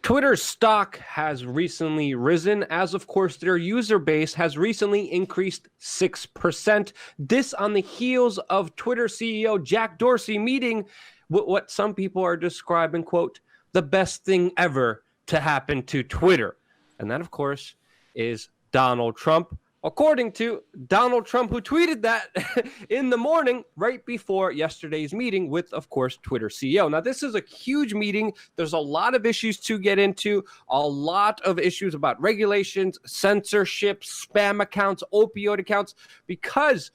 Twitter's stock has recently risen, as of course their user base has recently increased 6%. This on the heels of Twitter CEO Jack Dorsey meeting what some people are describing, quote, the best thing ever to happen to Twitter. And that, of course, is Donald Trump. According to Donald Trump, who tweeted that in the morning right before yesterday's meeting with, of course, Twitter CEO. Now, this is a huge meeting. There's a lot of issues to get into, a lot of issues about regulations, censorship, spam accounts, opioid accounts, because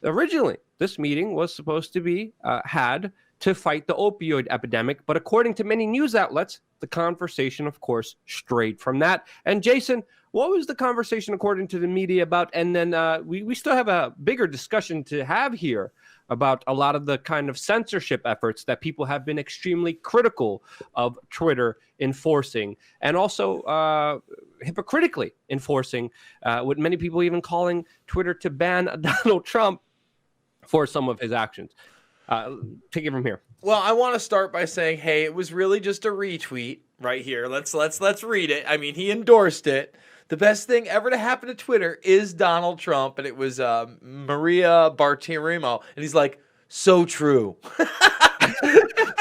originally this meeting was supposed to be had to fight the opioid epidemic. But according to many news outlets, the conversation, of course, strayed from that. And Jason, what was the conversation according to the media about? And then we still have a bigger discussion to have here about a lot of the kind of censorship efforts that people have been extremely critical of Twitter enforcing, and also hypocritically enforcing, with many people even calling Twitter to ban Donald Trump for some of his actions. Take it from here. Well, I want to start by saying, hey, it was really just a retweet right here. Let's read it. I mean, he endorsed it. The best thing ever to happen to Twitter is Donald Trump, and it was Maria Bartiromo, and he's like, so true.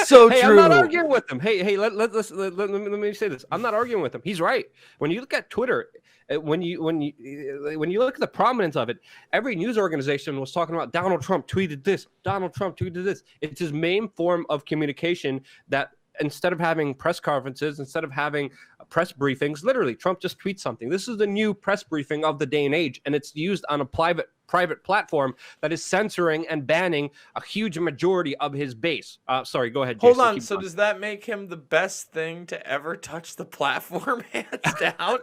So hey, true. I'm not arguing with him. Hey, let me say this. I'm not arguing with him. He's right. When you look at Twitter, when you look at the prominence of it, every news organization was talking about Donald Trump tweeted this, Donald Trump tweeted this. It's his main form of communication that instead of having press conferences, instead of having press briefings, literally Trump just tweets something. This is the new press briefing of the day and age, and it's used on a private platform that is censoring and banning a huge majority of his base. Sorry, go ahead, Jason. Hold on. So does that make him the best thing to ever touch the platform, hands down?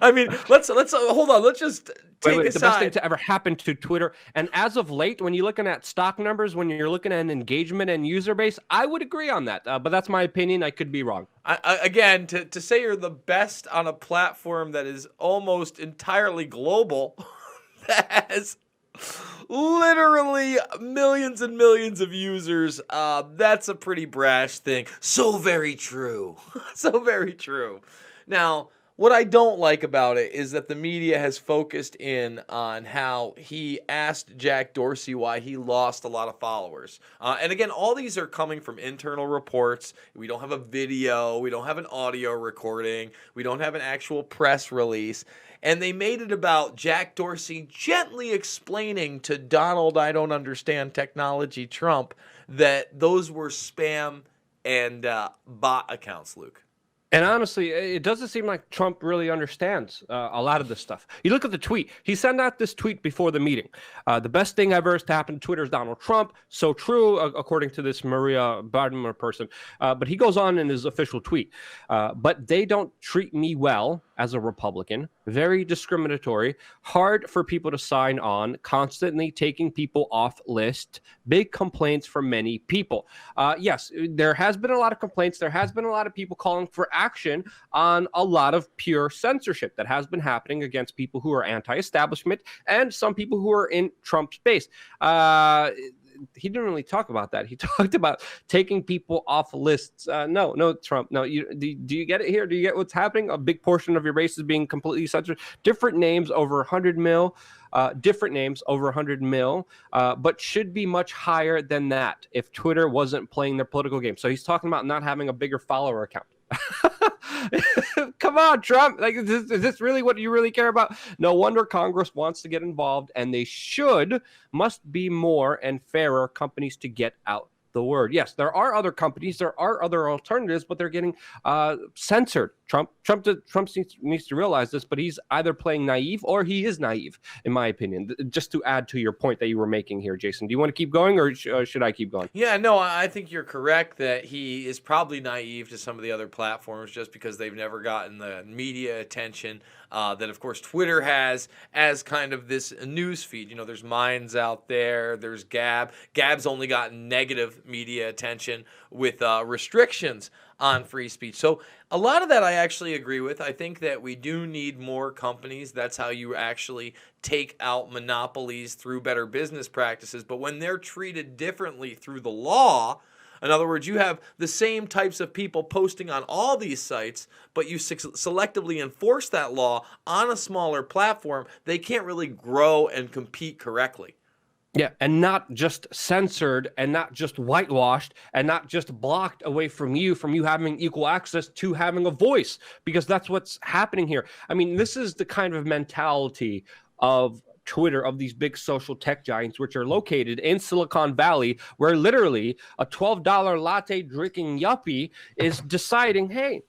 I mean, let's hold on. Let's just take the best thing aside. to ever happen to Twitter. And as of late, when you're looking at stock numbers, when you're looking at engagement and user base, I would agree on that. But that's my opinion. I could be wrong. Again, to say you're the best on a platform that is almost entirely global, that has literally millions and millions of users, that's a pretty brash thing. So very true. So very true. Now, what I don't like about it is that the media has focused in on how he asked Jack Dorsey why he lost a lot of followers. And again, all these are coming from internal reports. We don't have a video. We don't have an audio recording. We don't have an actual press release. And they made it about Jack Dorsey gently explaining to Donald, I don't understand technology, Trump, that those were spam and bot accounts, Luke. And honestly, it doesn't seem like Trump really understands a lot of this stuff. You look at the tweet. He sent out this tweet before the meeting. The best thing ever is to happen to Twitter is Donald Trump. So true, according to this Maria Bartiromo person. But he goes on in his official tweet. But they don't treat me well as a Republican. Very discriminatory. Hard for people to sign on. Constantly taking people off list. Big complaints from many people. Yes, there has been a lot of complaints. There has been a lot of people calling for action on a lot of pure censorship that has been happening against people who are anti-establishment and some people who are in Trump's base. He didn't really talk about that. He talked about taking people off lists. No, Trump. No, do you get it here? Do you get what's happening? A big portion of your base is being completely censored. Different names over 100 mil. Different names over 100 mil, but should be much higher than that if Twitter wasn't playing their political game. So he's talking about not having a bigger follower account. Come on, Trump. Like, is this really what you really care about? No wonder Congress wants to get involved, and they must be more and fairer companies to get out the word. Yes, there are other companies, there are other alternatives, but they're getting censored. Trump needs to realize this, but he's either playing naive or he is naive, in my opinion. Just to add to your point that you were making here, Jason, do you want to keep going or should I keep going? Yeah, no, I think you're correct that he is probably naive to some of the other platforms just because they've never gotten the media attention that, of course, Twitter has as kind of this news feed. You know, there's Minds out there, there's Gab. Gab's only gotten negative media attention with restrictions on free speech. So a lot of that I actually agree with. I think that we do need more companies. That's how you actually take out monopolies through better business practices. But when they're treated differently through the law, In other words, you have the same types of people posting on all these sites, but you selectively enforce that law on a smaller platform. They can't really grow and compete correctly. Yeah, and not just censored and not just whitewashed and not just blocked away from you having equal access to having a voice, because that's what's happening here. I mean, this is the kind of mentality of Twitter, of these big social tech giants, which are located in Silicon Valley, where literally a $12 latte drinking yuppie is deciding, hey,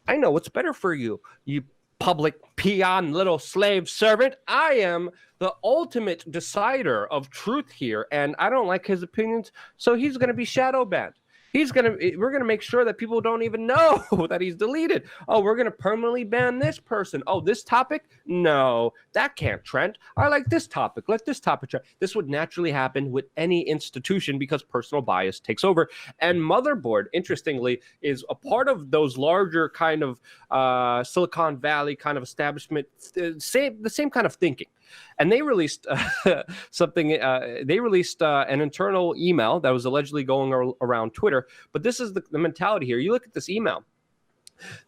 I know what's better for you, you public peon, little slave servant. I am the ultimate decider of truth here, and I don't like his opinions, so he's going to be shadow banned. We're gonna make sure that people don't even know that he's deleted. Oh, we're gonna permanently ban this person. Oh, this topic? No, that can't trend. I like this topic. Let this topic trend. This would naturally happen with any institution because personal bias takes over. And Motherboard, interestingly, is a part of those larger kind of Silicon Valley kind of establishment, the same kind of thinking. And they released something. They released an internal email that was allegedly going around Twitter. But this is the mentality here. You look at this email.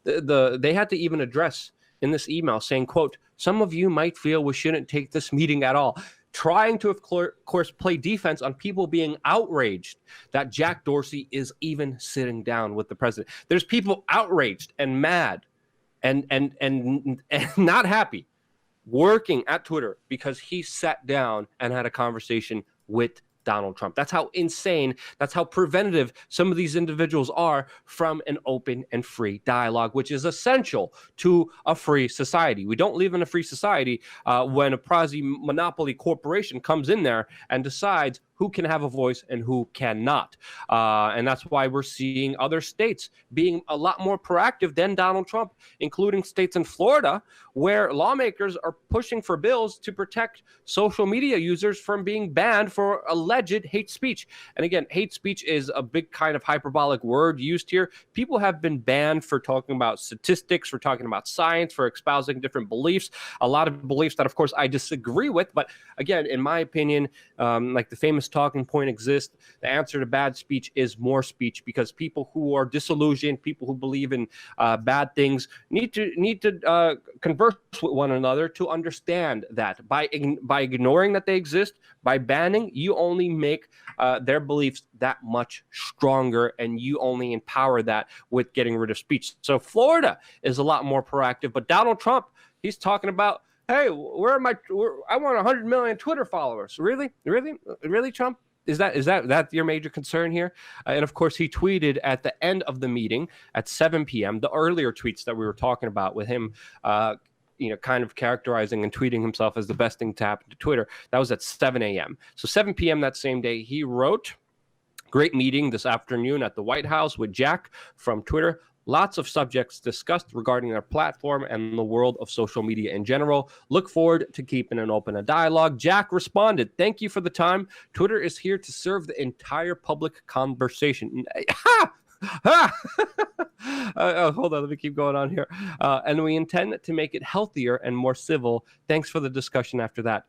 They had to even address in this email saying, quote, some of you might feel we shouldn't take this meeting at all. Trying to, of course, play defense on people being outraged that Jack Dorsey is even sitting down with the president. There's people outraged and mad and not happy working at Twitter because he sat down and had a conversation with Donald Trump. That's how insane, that's how preventative some of these individuals are from an open and free dialogue, which is essential to a free society. We don't live in a free society when a quasi-monopoly corporation comes in there and decides who can have a voice and who cannot. And that's why we're seeing other states being a lot more proactive than Donald Trump, including states in Florida, where lawmakers are pushing for bills to protect social media users from being banned for alleged hate speech. And again, hate speech is a big kind of hyperbolic word used here. People have been banned for talking about statistics, for talking about science, for espousing different beliefs, a lot of beliefs that, of course, I disagree with. But again, in my opinion, like the famous talking point exists, the answer to bad speech is more speech, because people who are disillusioned, people who believe in bad things need to converse with one another to understand that by ignoring that they exist, by banning, you only make their beliefs that much stronger, and you only empower that with getting rid of speech. So Florida is a lot more proactive, but Donald Trump, he's talking about, hey, I want 100 million Twitter followers. Really, Trump? Is that your major concern here? And of course, he tweeted at the end of the meeting at 7 p.m. the earlier tweets that we were talking about with him, kind of characterizing and tweeting himself as the best thing to happen to Twitter. That was at 7 a.m. So 7 p.m. that same day, he wrote, great meeting this afternoon at the White House with Jack from Twitter. Lots of subjects discussed regarding their platform and the world of social media in general. Look forward to keeping an open dialogue. Jack responded, thank you for the time. Twitter is here to serve the entire public conversation. Hold on, let me keep going on here. And we intend to make it healthier and more civil. Thanks for the discussion after that.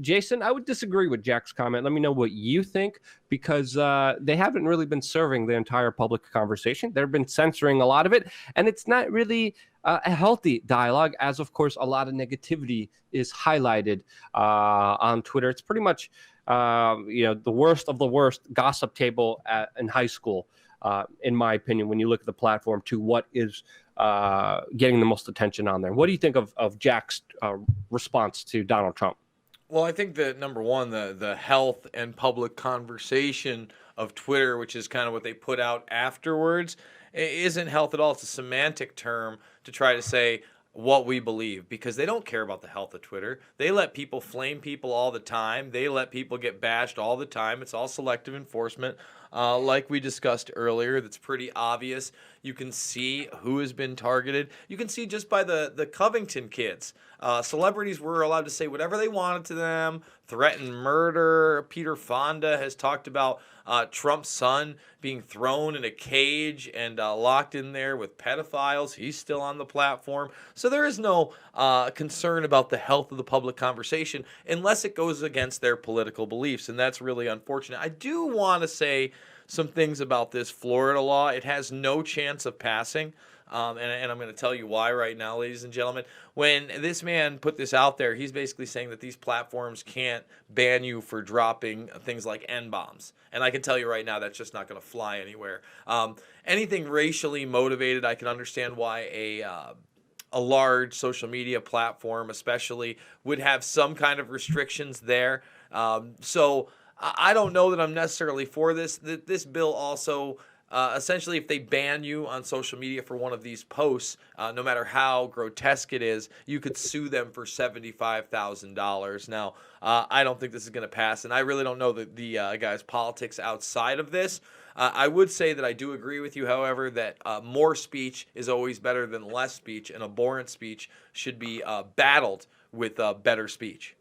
Jason, I would disagree with Jack's comment. Let me know what you think, because they haven't really been serving the entire public conversation. They've been censoring a lot of it, and it's not really a healthy dialogue, as of course a lot of negativity is highlighted on Twitter. It's pretty much the worst of the worst gossip table in high school. In my opinion, when you look at the platform to what is getting the most attention on there. What do you think of Jack's response to Donald Trump? Well, I think that number one, the health and public conversation of Twitter, which is kind of what they put out afterwards, isn't health at all. It's a semantic term to try to say what we believe, because they don't care about the health of Twitter. They let people flame people all the time. They let people get bashed all the time. It's all selective enforcement. Like we discussed earlier, that's pretty obvious. You can see who has been targeted. You can see just by the Covington kids. Celebrities were allowed to say whatever they wanted to them, threaten murder. Peter Fonda has talked about Trump's son being thrown in a cage and locked in there with pedophiles. He's still on the platform. So there is no concern about the health of the public conversation unless it goes against their political beliefs, and that's really unfortunate. I do want to say some things about this Florida law. It has no chance of passing. And I'm going to tell you why right now, ladies and gentlemen. When this man put this out there, he's basically saying that these platforms can't ban you for dropping things like N-bombs. And I can tell you right now, that's just not going to fly anywhere. Anything racially motivated, I can understand why a large social media platform especially would have some kind of restrictions there. So I don't know that I'm necessarily for this. This bill also... essentially, if they ban you on social media for one of these posts, no matter how grotesque it is, you could sue them for $75,000. Now, I don't think this is going to pass, and I really don't know the guy's politics outside of this. I would say that I do agree with you, however, that more speech is always better than less speech, and abhorrent speech should be battled with better speech.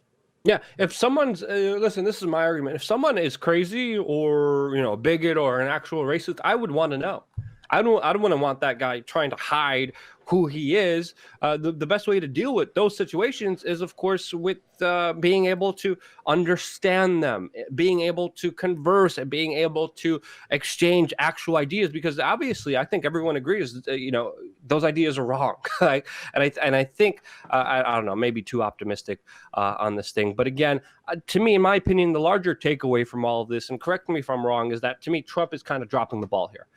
Yeah, if someone's listen, this is my argument. If someone is crazy or a bigot or an actual racist, I would want to know. I don't want that guy trying to hide who he is. The best way to deal with those situations is, of course, with being able to understand them, being able to converse, and being able to exchange actual ideas. Because obviously, I think everyone agrees, those ideas are wrong. And I think I don't know, maybe too optimistic on this thing. But again, to me, in my opinion, the larger takeaway from all of this, and correct me if I'm wrong, is that to me, Trump is kind of dropping the ball here.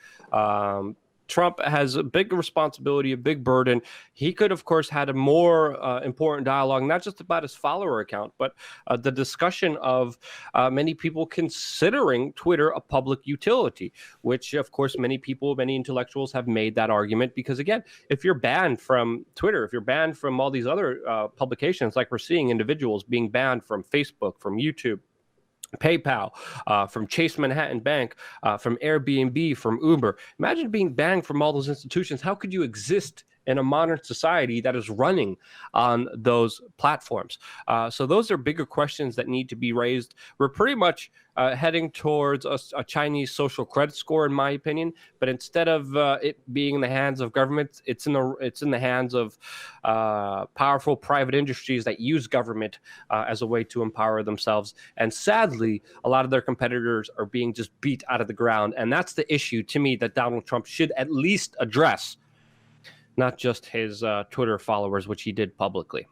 Trump has a big responsibility, a big burden. He could, of course, had a more important dialogue, not just about his follower account, but the discussion of many people considering Twitter a public utility, which, of course, many intellectuals have made that argument. Because, again, if you're banned from Twitter, if you're banned from all these other publications, like we're seeing individuals being banned from Facebook, from YouTube, PayPal, from Chase Manhattan Bank, from Airbnb, from Uber. Imagine being banned from all those institutions. How could you exist in a modern society that is running on those platforms? So those are bigger questions that need to be raised. We're pretty much heading towards a Chinese social credit score, in my opinion. But instead of it being in the hands of government, it's in the hands of powerful private industries that use government as a way to empower themselves. And sadly, a lot of their competitors are being just beat out of the ground. And that's the issue to me that Donald Trump should at least address, not just his Twitter followers, which he did publicly.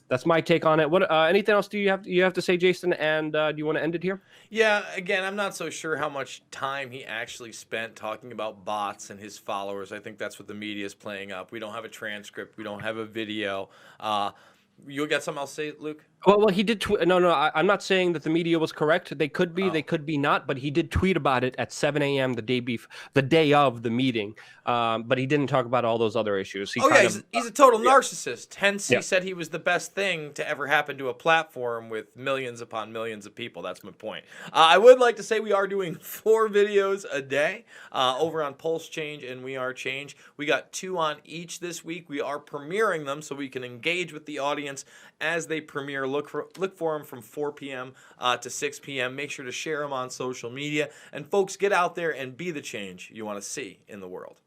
That's my take on it. What anything else do you have to say, Jason? And do you want to end it here? Yeah, again, I'm not so sure how much time he actually spent talking about bots and his followers. I think that's what the media is playing up. We don't have a transcript. We don't have a video. You got something else to say, Luke? Well, he did tweet. No, I'm not saying that the media was correct. They could be, they could be not. But he did tweet about it at 7 a.m. the day of the meeting. But he didn't talk about all those other issues. He's a total narcissist. Hence, he said he was the best thing to ever happen to a platform with millions upon millions of people. That's my point. I would like to say we are doing 4 videos a day over on Pulse Change and We Are Change. We got 2 on each this week. We are premiering them so we can engage with the audience as they premiere. Look for them from 4 p.m. To 6 p.m. Make sure to share them on social media. And folks, get out there and be the change you want to see in the world.